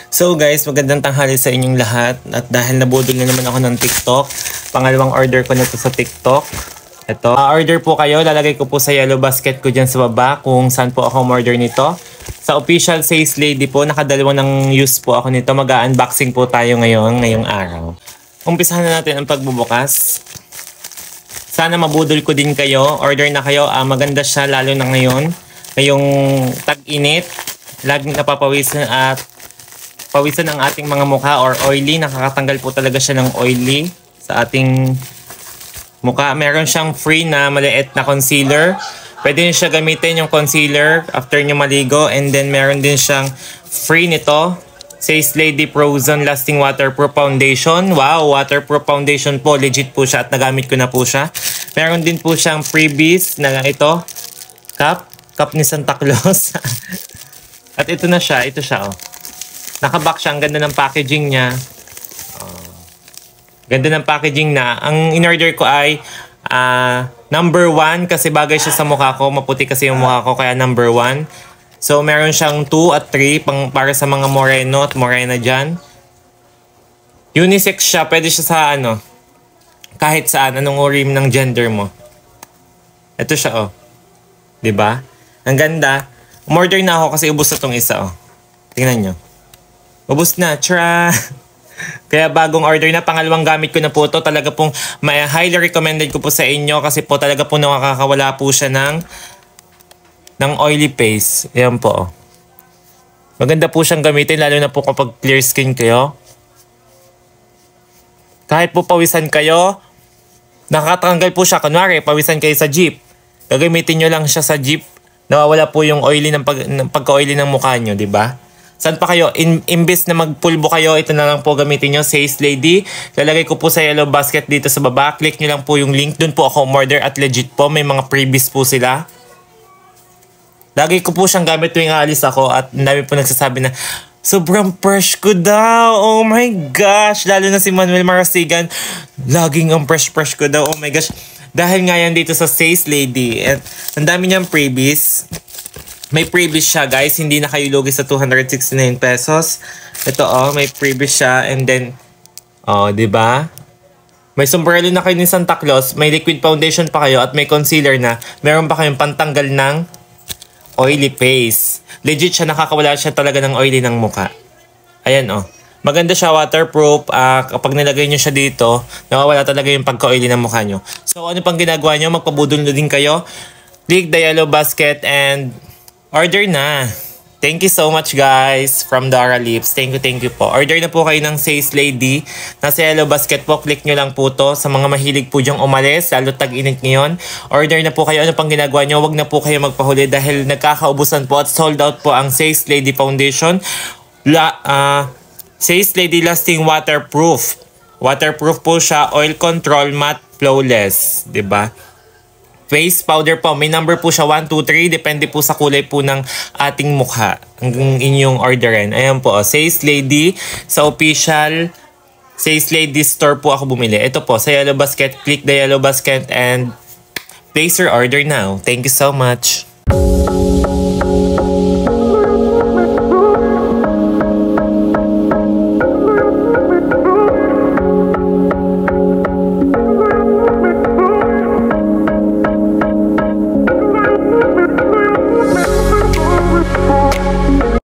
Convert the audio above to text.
So guys, magandang tanghali sa inyong lahat. At dahil nabudol na naman ako ng TikTok, pangalawang order ko na to sa TikTok. Ito, order po kayo, lalagay ko po sa yellow basket ko dyan sa baba kung saan po ako order nito. Sa official Says Lady po, nakadalawa ng use po ako nito. Mag-unboxing po tayo ngayong araw. Umpisahan na natin ang pagbubukas. Sana mabudol ko din kayo. Order na kayo. Maganda siya lalo na ngayon. Ngayong tag-init. Laging napapawisan at pawisan ang ating mga mukha or oily. Nakakatanggal po talaga siya ng oily sa ating mukha. Meron siyang free na maliit na concealer. Pwede nyo siya gamitin yung concealer after nyo maligo. And then meron din siyang free nito. Says Lady Frozen Lasting Waterproof Foundation. Wow, waterproof foundation po. Legit po siya at nagamit ko na po siya. Meron din po siyang freebies na ito. Cup ni Santa Claus. At ito na siya. Ito siya, oh. Nakabox siya. Ang ganda ng packaging niya. Ganda ng packaging na. Ang in-order ko ay number 1 kasi bagay siya sa mukha ko. Maputi kasi yung mukha ko kaya number 1. So, meron siyang 2 at 3 para sa mga moreno at morena dyan. Unisex siya. Pwede siya sa kahit saan. Anong uri ng gender mo. Ito siya, oh. Diba? Ang ganda. Umorder na ako kasi ubos na tong isa, oh. Tingnan nyo. Ubos na. Tara! Kaya bagong order na. Pangalawang gamit ko na po ito. Talaga pong highly recommended ko po sa inyo kasi po talaga po nakakawala po siya ng oily face. Ayan po. Maganda po siyang gamitin lalo na po kapag clear skin kayo. Kahit po pawisan kayo, nakakatanggal po siya. Kunwari, pawisan kayo sa jeep. Gagamitin nyo lang siya sa jeep. Nawawala po yung oily ng pagka-oily ng mukha nyo, di ba? Saan pa kayo? Imbes na magpulbo kayo, ito na lang po gamitin nyo. Says Lady. Lalagay ko po sa yellow basket dito sa baba. Click nyo lang po yung link. Doon po ako umorder at legit po. May mga freebies po sila. Lagi ko po siyang gamit tuwing aalis ako at ang dami po nagsasabi na sobrang fresh ko daw. Oh my gosh. Lalo na si Manuel Marasigan. Laging ang fresh ko daw. Oh my gosh. Dahil nga yan dito sa Says Lady. At ang dami niyang freebies. May freebies siya guys. Hindi na kayo lugi sa 269 pesos. Ito may freebies siya. And then, diba? May sombrero na kayo ni Santa Claus. May liquid foundation pa kayo. At may concealer na. Meron pa kayong pantanggal ng oily face. Legit siya. Nakakawala siya talaga ng oily ng muka. Ayan Maganda siya, waterproof. Kapag nilagay nyo siya dito, nawawala talaga yung pagka-oily ng mukha nyo. So, ano pang ginagawa nyo? Magpabudol na din kayo. Click the yellow basket and order na. Thank you so much guys from Dara Lips. Thank you po. Order na po kayo ng Says Lady. Nasa yellow basket po. Click nyo lang po to. Sa mga mahilig po dyang umalis, lalo tag-init ngayon. Order na po kayo. Ano pang ginagawa nyo? Huwag na po kayo magpahuli dahil nagkakaubusan po at sold out po ang Says Lady Foundation. Says Lady Lasting Waterproof. Waterproof po siya. Oil control, matte, flawless. Diba? Face powder po. May number po siya 1, 2, 3. Depende po sa kulay po ng ating mukha. Ang inyong orderin. Ayan po. Says Lady. Sa official Says Lady store po ako bumili. Ito po. Sa yellow basket. Click the yellow basket and place your order now. Thank you so much.